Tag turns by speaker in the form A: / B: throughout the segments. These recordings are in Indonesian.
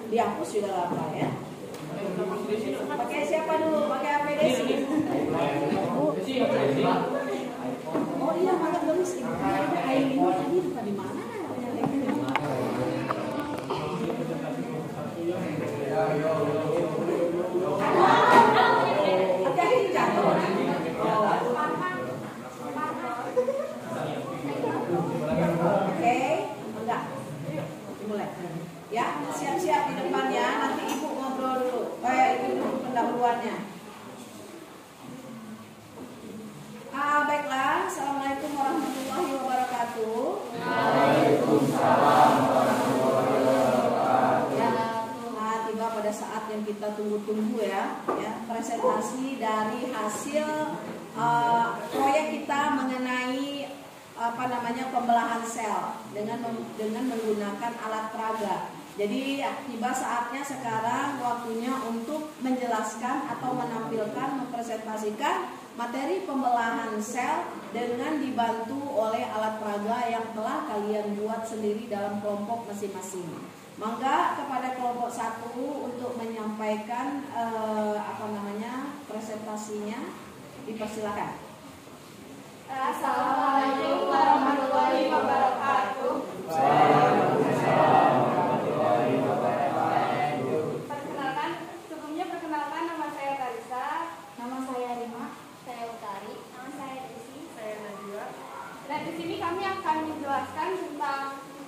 A: dihapus juga nggak apa ya. Pakai siapa dulu? Pakai APDC. Oh iya, malah tulis ini. Ada air minum tadi lupa di mana? Hati-hati jatuh. Oke, enggak. Mulai. Ya, siap-siap di depannya. Nanti ibu ngobrol dulu. Itu pendahuluannya. Baiklah. Assalamualaikum warahmatullahi wabarakatuh.
B: Waalaikumsalam warahmatullahi wabarakatuh.
A: Ya, tiba pada saat yang kita tunggu-tunggu ya, presentasi dari hasil proyek kita mengenai pembelahan sel dengan menggunakan alat peraga. Jadi tiba saatnya sekarang waktunya untuk menjelaskan atau menampilkan, mempresentasikan materi pembelahan sel dengan dibantu oleh alat peraga yang telah kalian buat sendiri dalam kelompok masing-masing. Mangga kepada kelompok 1 untuk menyampaikan presentasinya, dipersilakan.
C: Assalamualaikum warahmatullahi wabarakatuh.
B: Waalaikumsalam warahmatullahi wabarakatuh.
C: Perkenalkan nama saya Tarisa.
D: Nama saya Rima.
E: Saya Utari. Nama saya Desi.
C: Saya Najwa. Dan di sini kami akan menjelaskan tentang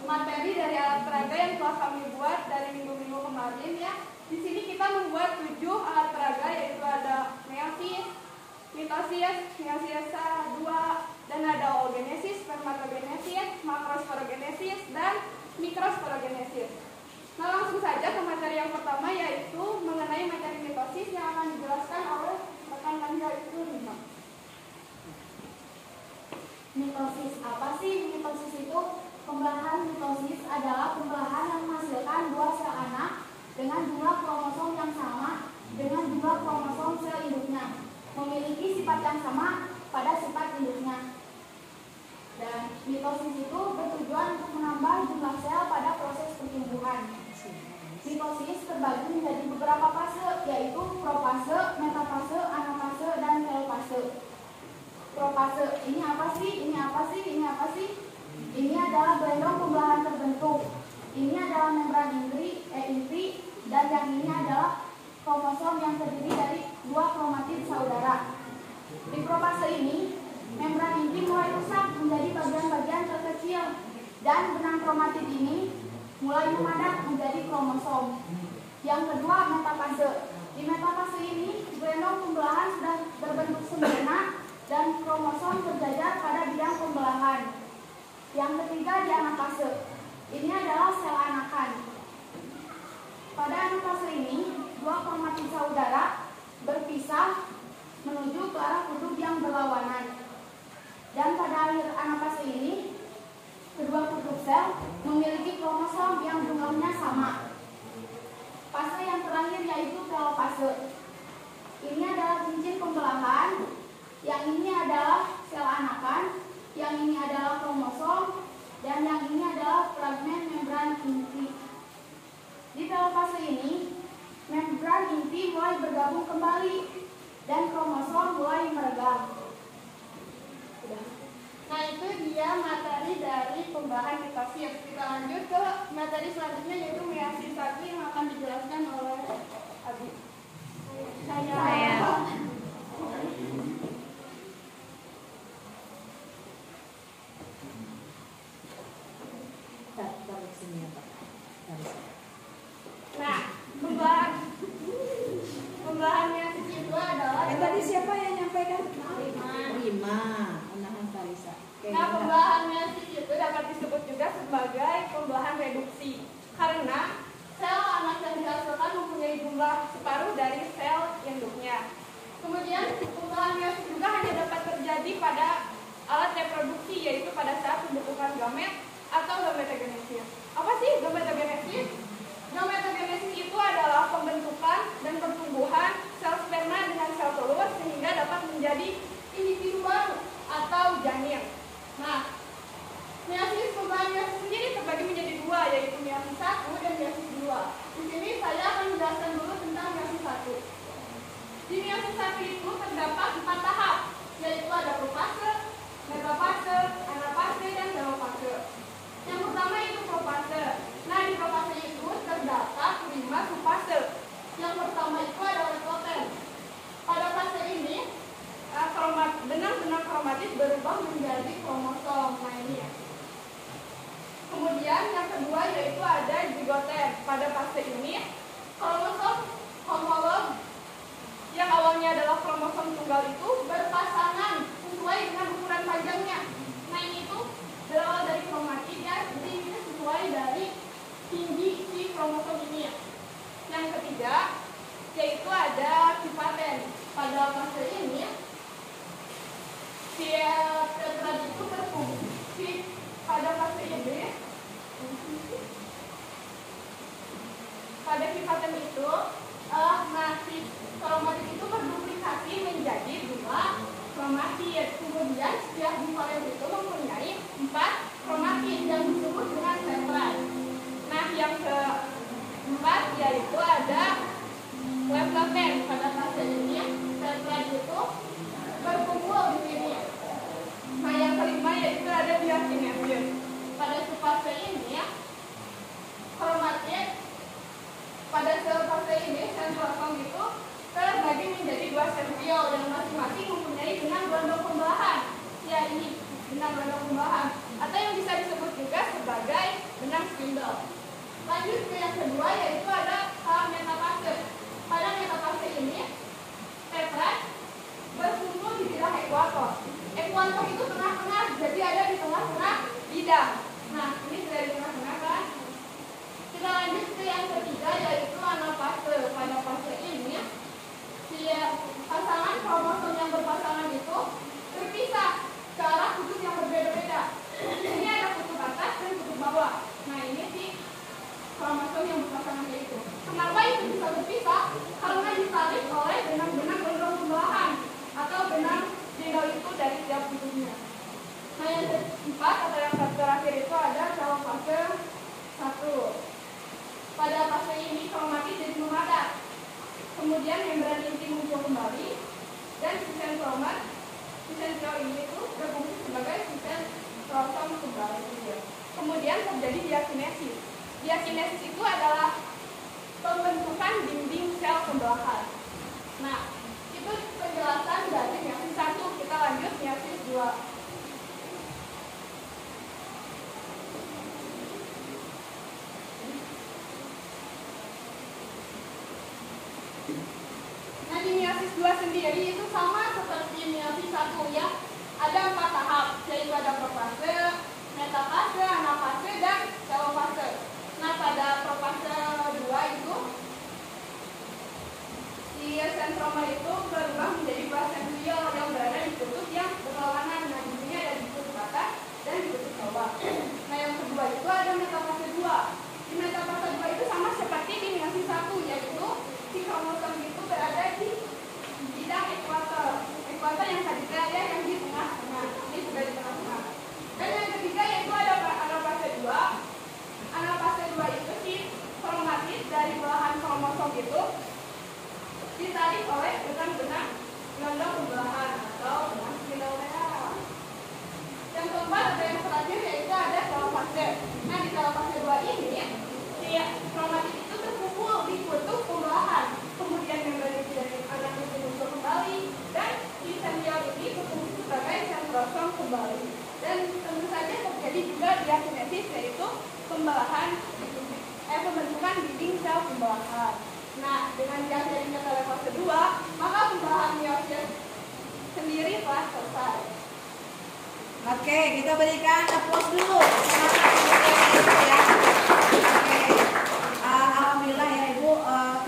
C: materi dari alat peraga yang telah kami buat dari minggu-minggu kemarin ya. Di sini kita membuat 7 alat peraga, yaitu ada meiosis, mitosis, meiosis 2, dan ada oogenesis, spermatogenesis, makrosporogenesis, dan mikrosporogenesis. Nah, langsung saja ke materi yang pertama, yaitu mengenai materi mitosis yang akan dijelaskan oleh rekan kami, yaitu Rima.
D: Mitosis apa sih? Mitosis itu pembelahan. Mitosis adalah pembelahan yang menghasilkan 2 sel anak dengan jumlah kromosom yang sama dengan jumlah kromosom sel induknya, memiliki sifat yang sama pada sifat induknya. Dan mitosis itu bertujuan untuk menambah jumlah sel pada proses pertumbuhan. Mitosis terbagi menjadi beberapa fase, yaitu profase, metafase, anafase, dan telofase. Profase, ini apa sih? Ini apa sih? Ini apa sih? Ini adalah gelendong pembelahan terbentuk. Ini adalah membran inti, dan yang ini adalah kromosom yang terdiri dari 2 kromatid saudara. Di profase ini, membran inti mulai rusak menjadi bagian-bagian terkecil, dan benang kromatid ini mulai memadat menjadi kromosom. Yang kedua, metafase. Di metafase ini, gelendong pembelahan sudah berbentuk sempurna dan kromosom berjajar pada bidang pembelahan. Yang ketiga, di anafase. Ini adalah sel anakan. Pada anafase ini, 2 kromatid saudara berpisah menuju ke arah kutub yang berlawanan. Dan pada akhir anafase ini, kedua kutub sel memiliki kromosom yang jumlahnya sama. Fase yang terakhir yaitu telofase. Ini adalah cincin pembelahan, yang ini adalah sel anakan, yang ini adalah kromosom, dan yang ini adalah fragmen membran inti. Di telofase ini, membran inti mulai bergabung kembali dan kromosom mulai meregang.
C: Nah, itu dia materi dari pembelahan mitosis. Kita lanjut ke materi selanjutnya, yaitu meiosis 1 yang akan dijelaskan oleh Abi. Saya. Nah, pembelahan meiosis itu adalah
A: Tadi siapa yang nyampaikan? Rima. Tarisa.
C: Nah, pembelahan meiosis itu dapat disebut juga sebagai pembelahan reduksi, karena sel anak yang dihasilkan mempunyai jumlah separuh dari sel induknya. Kemudian, pembelahan meiosis juga hanya dapat terjadi pada alat reproduksi, yaitu pada saat pembentukan gamet atau gametogenesis. Apa sih gametogenesis? Gametogenesis itu adalah pembentukan dan pertumbuhan sel sperma dengan sel telur sehingga dapat menjadi individu baru atau janin. Nah, meiosis pembelahan meiosis sendiri terbagi menjadi 2, yaitu meiosis 1 dan meiosis 2. Di sini fase ini, kromosom homolog yang awalnya adalah kromosom tunggal itu berpasangan sesuai dengan ukuran panjangnya. Nah ini tuh berawal dari kromatid ya, jadi ini sesuai dari tinggi si kromosom ini. Yang ketiga yaitu ada sipaten. Pada fase ini si tetrad itu berfungsi pada fase ini. Pada sipaten itu si kromatid itu berduplikasi menjadi 2 kromatid. Kemudian setiap difaren itu mempunyai 4 kromatid yang disebut dengan tetrad. Nah yang keempat yaitu ada weflapen. Pada fase ini tetrad itu berkumpul di sini. Nah yang kelima yaitu ada diakinesis. Pada fase ini kromatid pada sel fase ini sentrosom itu terbagi menjadi 2 sentriol yang masing-masing mempunyai benang gelondong pembelahan. Ya ini benang gelondong pembelahan atau yang bisa disebut juga sebagai benang spindle. Lanjut ke yang kedua yaitu ada metafase. Pada metafase ini tetrad berkumpul di bidang ekuator. Ekuator itu tengah-tengah, jadi ada di tengah-tengah bidang. Nah ini sudah di tengah-tengah kan. Kita lanjut ke yang ketiga yaitu anafase. Pada fase ini si pasangan kromosom yang berpasangan itu terpisah ke arah kutub yang berbeda-beda. Ini ada kutub atas dan kutub bawah. Nah ini si kromosom yang berpasangan itu. Kenapa itu bisa berpisah? Karena ditarik oleh benang-benang gelondong pembelahan atau benang spindle itu dari setiap kutubnya. Nah yang keempat atau yang terakhir itu ada telofase 1. Pada fase ini kromatid jadi memadat. Kemudian membran inti muncul kembali dan sisen ini itu berfungsi sebagai sisen kromosom kembali. Kemudian terjadi diakinesis. Diakinesis itu adalah pembentukan dinding sel pembelahan. Nah, itu penjelasan dari meiosis 1. Kita lanjut meiosis 2. Nah di meiosis 2 sendiri itu sama seperti meiosis 1 ya. Ada 4 tahap, yaitu ada profase, metafase, anafase, dan telofase. Nah pada profase 2 itu si sentroma itu berubah menjadi 2 sentriol yang berada di kutub yang berlawanan. Nah di sini ada di kutub atas dan di kutub bawah. Nah yang kedua itu ada metafase 2. Di metafase 2 itu sama seperti di meiosis 1, yaitu si kromosom itu berada di bidang ekuator. Ekuator yang tadi saya yang di tengah-tengah. Ini sudah di tengah-tengah. Dan yang ketiga yaitu ada anafase 2. Anafase 2 itu si kromatid dari belahan kromosom itu ditarik oleh benang-benang gelondong pembelahan atau benang spindle. Yang keempat atau yang terakhir yaitu ada telofase. Nah di telofase 2 ini si kromatid itu terkumpul di kutub pembelahan. Kemudian membran inti dari anak itu muncul kembali dan si sentriol ini berfungsi sebagai sentrosom kembali. Dan tentu saja terjadi juga diakinesis yaitu pembentukan dinding sel pembelahan. Nah dengan diakhirinya telofase 2 maka pembelahan meiosis sendiri telah selesai.
A: Oke, kita berikan applause dulu. Ya. Oke. Alhamdulillah ya Ibu,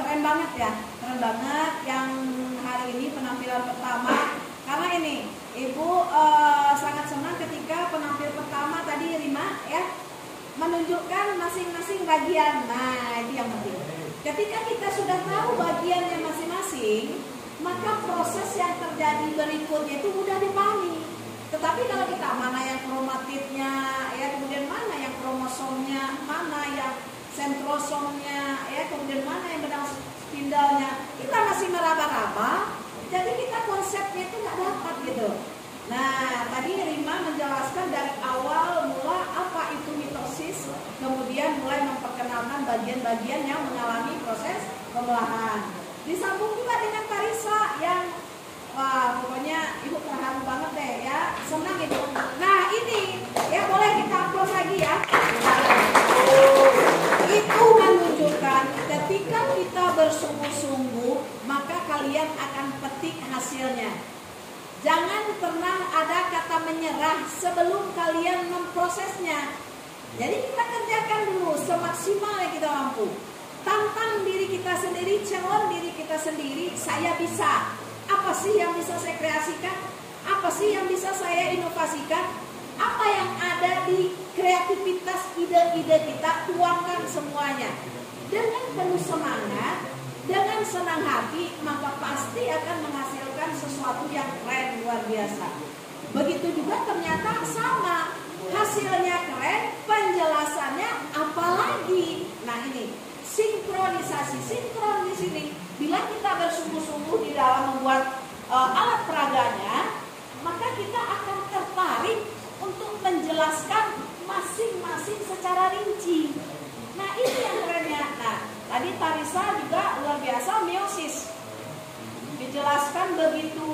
A: keren banget ya, keren banget yang hari ini penampilan pertama. Karena ini Ibu sangat senang ketika penampil pertama tadi Rima ya menunjukkan masing-masing bagian. Nah itu yang penting. Ketika kita sudah tahu bagiannya masing-masing, maka proses yang terjadi berikutnya itu mudah dipahami. Tetapi kalau kita mana yang kromatidnya, ya kemudian mana yang kromosomnya, mana yang sentrosomnya, ya kemudian mana yang benang spindalnya, kita masih meraba-raba. Jadi kita konsepnya itu nggak dapat gitu. Nah tadi Rima menjelaskan dari awal mula apa itu mitosis, kemudian mulai memperkenalkan bagian-bagian yang mengalami proses pembelahan. Disambung juga dengan Parisa yang wah, pokoknya Ibu terharu banget deh ya, senang Ibu. Nah ini, ya boleh kita applause lagi ya. Itu menunjukkan bersungguh-sungguh, maka kalian akan petik hasilnya. Jangan pernah ada kata menyerah sebelum kalian memprosesnya. Jadi kita kerjakan dulu semaksimal yang kita mampu. Tantang diri kita sendiri, challenge diri kita sendiri. Saya bisa. Apa sih yang bisa saya kreasikan? Apa sih yang bisa saya inovasikan? Apa yang ada di kreativitas ide-ide kita, tuangkan semuanya. Dengan penuh semangat, dengan senang hati, maka pasti akan menghasilkan sesuatu yang keren, luar biasa. Begitu juga ternyata sama, hasilnya keren, penjelasannya apalagi. Nah ini sinkronisasi, sinkron di sini. Bila kita bersungguh-sungguh di dalam membuat alat peraganya, maka kita akan tertarik untuk menjelaskan masing-masing secara rinci. Nah ini yang kerennya. Nah tadi Tarisa juga luar biasa meiosis, dijelaskan begitu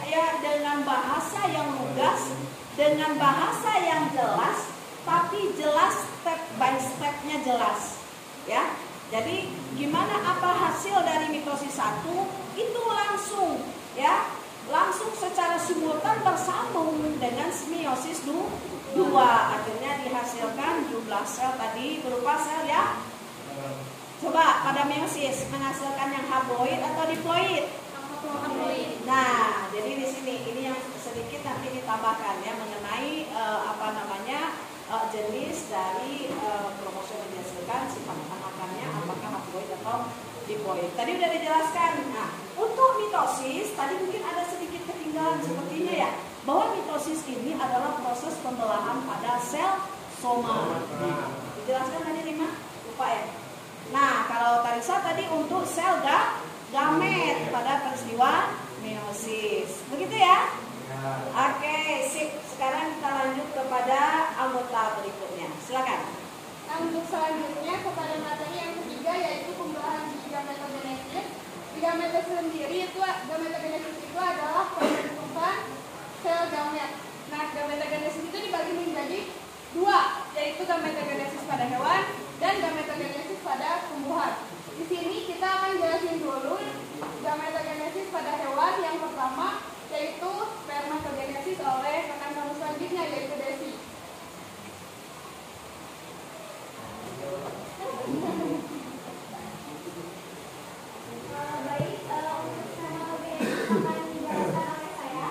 A: ya, dengan bahasa yang lugas, dengan bahasa yang jelas, tapi jelas step by stepnya jelas. Ya, jadi gimana apa hasil dari mitosis 1 itu langsung ya, langsung secara simultan bersambung dengan meiosis 2. Akhirnya dihasilkan jumlah sel tadi berupa sel ya. Coba pada meiosis menghasilkan yang haploid atau diploid? Nah, jadi di sini ini yang sedikit nanti ditambahkan ya mengenai jenis dari kromosom yang dihasilkan, sifat anakannya apakah haploid atau diploid. Tadi udah dijelaskan. Nah, untuk mitosis tadi mungkin ada sedikit ketinggalan sepertinya ya, bahwa mitosis ini adalah proses pembelahan pada sel soma. Dijelaskan tadi Rima? Lupa ya. Nah, kalau Tarisa tadi untuk sel gamet pada peristiwa meiosis. Begitu ya? Oke, sip. Sekarang kita lanjut kepada anggota berikutnya. Silakan.
C: Nah, untuk selanjutnya kepada materi yang ketiga yaitu pembelahan di gametogenesis. Di gametogenesis itu adalah pembentukan sel gamet. Nah, gametogenesis itu dibagi menjadi 2, yaitu gametogenesis pada hewan dan gametogenesis pada tumbuhan. Di sini kita akan jelasin dulu gametogenesis pada hewan. Yang pertama yaitu spermatogenesis oleh rekan kamu selanjutnya yaitu Desi.
D: Baik, untuk spermatogenesis akan dijelaskan oleh saya.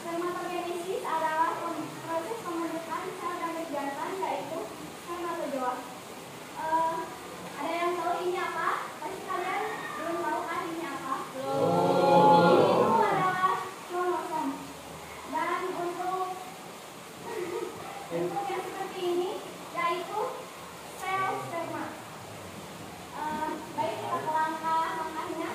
D: Spermatogenesis adalah proses pembentukan sel gamet jantan yaitu spermatozoa. Ada yang tahu ini apa? Pasti kalian belum tahu kan ini apa? Itu adalah kromosom. Dan untuk yang seperti ini yaitu sel sperma. Baik, kita ke langkah-langkahnya.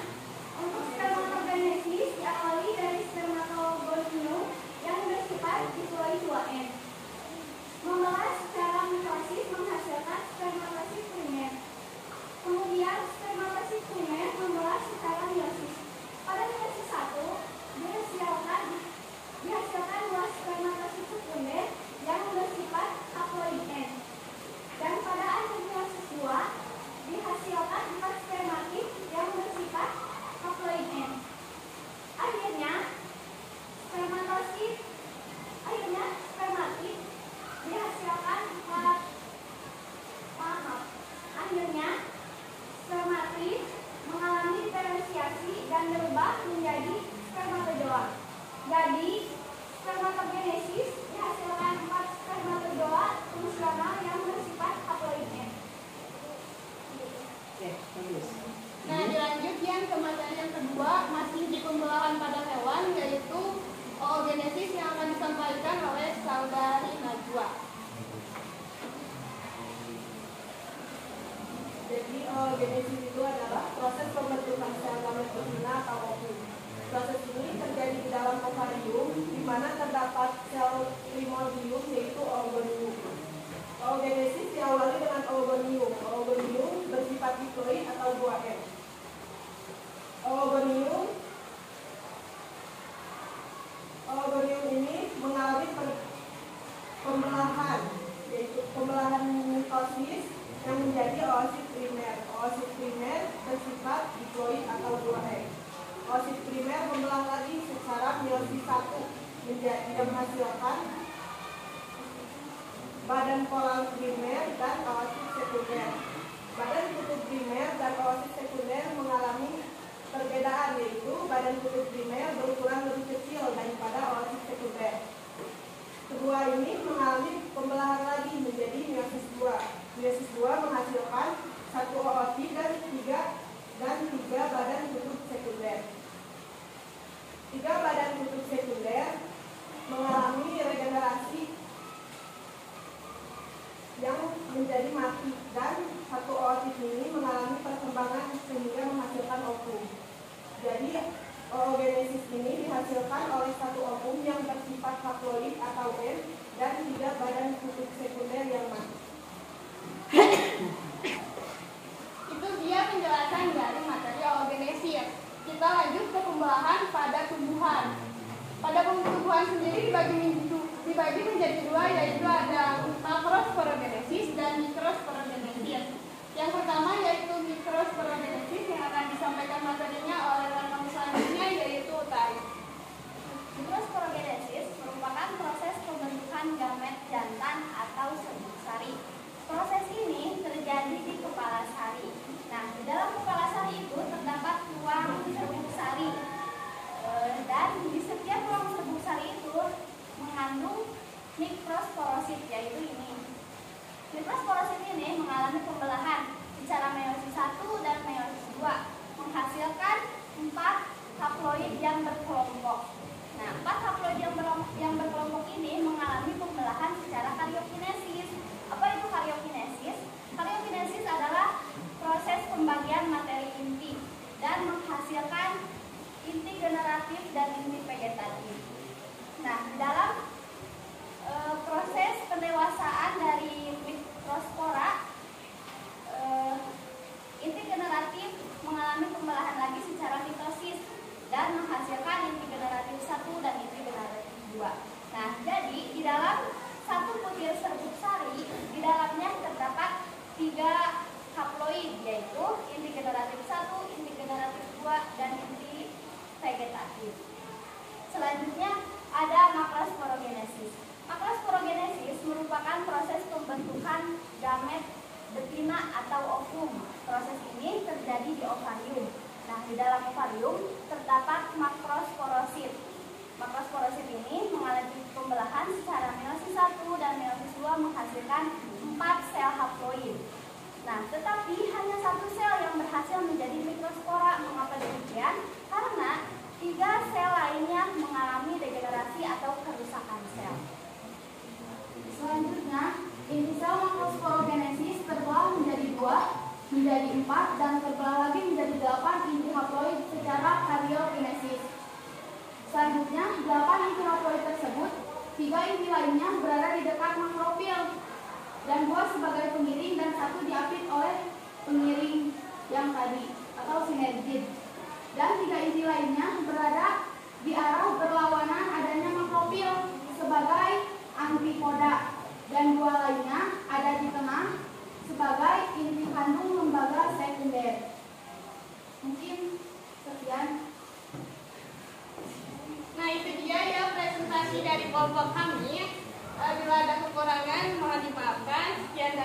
D: Untuk spermatogenesis diawali dari spermatogonium yang bersifat diploid 2N. Membelah secara mitosis menghasilkan spermatosit primer. Kemudian spermatosit primer membelah secara meiosis. Pada meiosis 1 dihasilkan 2 spermatosit sekunder yang bersifat haploid N. Dan pada akhir meiosis 2 dihasilkan 4 spermatid yang bersifat haploid N. Akhirnya spermatid dihasilkan 4 spermatid mengalami diferensiasi dan berubah menjadi spermatozoa. Jadi spermatogenesis dihasilkan 4 spermatozoa fungsional yang bersifat haploid N.
C: Nah, dilanjut yang ke materi yang kedua masih di pembelahan pada hewan yaitu oogenesis yang akan disampaikan oleh saudari Najwa.
F: Jadi oogenesis itu adalah proses pembentukan sel gamet betina atau ovum. Proses ini terjadi di dalam ovarium, di mana terdapat sel primordium yaitu oogonium. Oogenesis diawali dengan oogonium. Oogonium bersifat diploid atau 2N. Oogonium ini mengalami pembelahan, yaitu pembelahan mitosis yang menjadi oosit primer. Oosit primer OT dan tiga badan kutub sekunder. Tiga badan kutub sekunder mengalami regenerasi yang menjadi mati, dan satu oosit ini mengalami perkembangan sehingga menghasilkan ovum. Jadi oogenesis ini dihasilkan oleh satu ovum yang bersifat haploid atau N dan tiga badan kutub sekunder yang mati.
C: Itu dia penjelasan dari materi oogenesis. Kita lanjut ke pembelahan pada tumbuhan. Pada tumbuhan sendiri dibagi menjadi dua, yaitu ada makrosporogenesis dan mikrosporogenesis. Yang pertama yaitu mikrosporogenesis yang akan disampaikan materinya oleh rekan selanjutnya, yaitu Utari.
E: Mikrosporogenesis merupakan proses pembentukan gamet jantan atau serbuk sari. Proses ini terjadi di kepala sari. Nah, di dalam kepala sari itu terdapat ruang serbuk sari. Dan di setiap ruang serbuk sari itu mengandung mikrosporosit, yaitu ini. Mikrosporosit ini mengalami pembelahan secara meiosis 1 dan meiosis 2, menghasilkan 4 haploid yang berkelompok. Nah, 4 haploid yang berkelompok ini mengalami pembelahan secara karyokinesis. Apa itu karyokinesis? Karyokinesis adalah proses pembagian materi inti dan menghasilkan inti generatif dan inti vegetatif. Nah, dalam proses pendewasaan dari mikrospora, inti generatif mengalami pembelahan lagi secara mitosis dan menghasilkan inti generatif 1 dan inti generatif 2. Nah, jadi di dalam satu butir serbuk sari, di dalamnya terdapat 3 haploid, yaitu inti generatif 1, inti generatif 2, dan inti vegetatif. Selanjutnya ada makrosporogenesis. Makrosporogenesis merupakan proses pembentukan gamet betina atau ovum. Proses ini terjadi di ovarium. Nah, di dalam ovarium terdapat makrosporosit. Makrosporosit ini mengalami pembelahan secara meiosis 1 dan meiosis 2 menghasilkan 4 sel haploid. Nah, tetapi hanya 1 sel yang berhasil menjadi mikrospora. Mengapa demikian? Karena 3 sel lainnya mengalami degenerasi atau kerusakan sel.
D: Selanjutnya, inti sel makrosporogenesis terbelah menjadi 2, menjadi 4, dan terbelah lagi menjadi 8 inti haploid secara karyokinesis. Selanjutnya, 8 inti haploid tersebut, 3 inti lainnya berada di dekat makrofil, dan 2 sebagai pengiring dan 1 diapit oleh pengiring yang tadi atau sinergid. Dan 3 inti lainnya berada di arah berlawanan adanya makrofil sebagai antipoda, dan 2 lainnya ada di tengah sebagai inti kandung lembaga sekunder. Mungkin sekian.
C: Nah, itu dia ya presentasi dari kelompok kami. Bila ada kekurangan mohon dimaafkan. Sekian dari